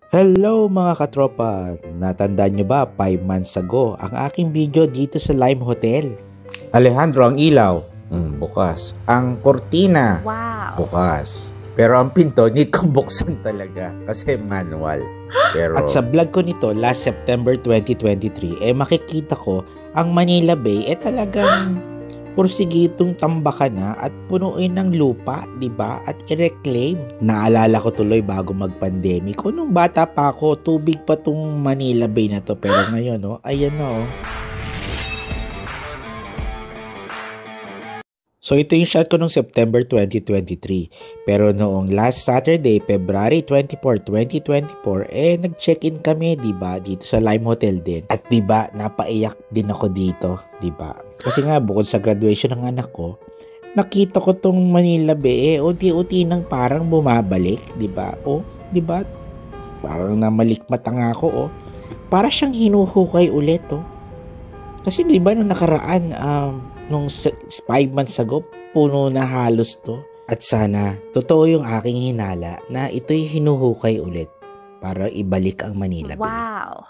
Hello mga katropa! Natandaan nyo ba 5 months ago ang aking video dito sa Lime Hotel? Alejandro, ang ilaw, bukas. Ang kortina, bukas. Pero ang pinto, need kong buksan talaga kasi manual. At sa vlog ko nito last September 2023, makikita ko ang Manila Bay talagang pursigitong tambakan na at punuin ng lupa, 'di ba? At i-reclaim. Naalala ko tuloy bago mag-pandemic. Nung bata pa ako, tubig pa tong Manila Bay na to, pero ngayon, ayan na. So ito yung shot ko noong September 2023. Pero noong last Saturday, February 24, 2024, nag-check-in kami, 'di ba, dito sa Lime Hotel din. At 'di ba, napaiyak din ako dito, 'di ba? Kasi nga bukod sa graduation ng anak ko, nakita ko tong Manila Bay unti-unti nang parang bumabalik, 'di ba? 'Di ba? Parang namalikmata nga ako, Para siyang hinuhukay ulit, Kasi 'di ba nung nakaraan, nung 5 months ago, puno na halos to. At sana, totoo yung aking hinala na ito'y hinuhukay ulit para ibalik ang Manila Bay. Wow!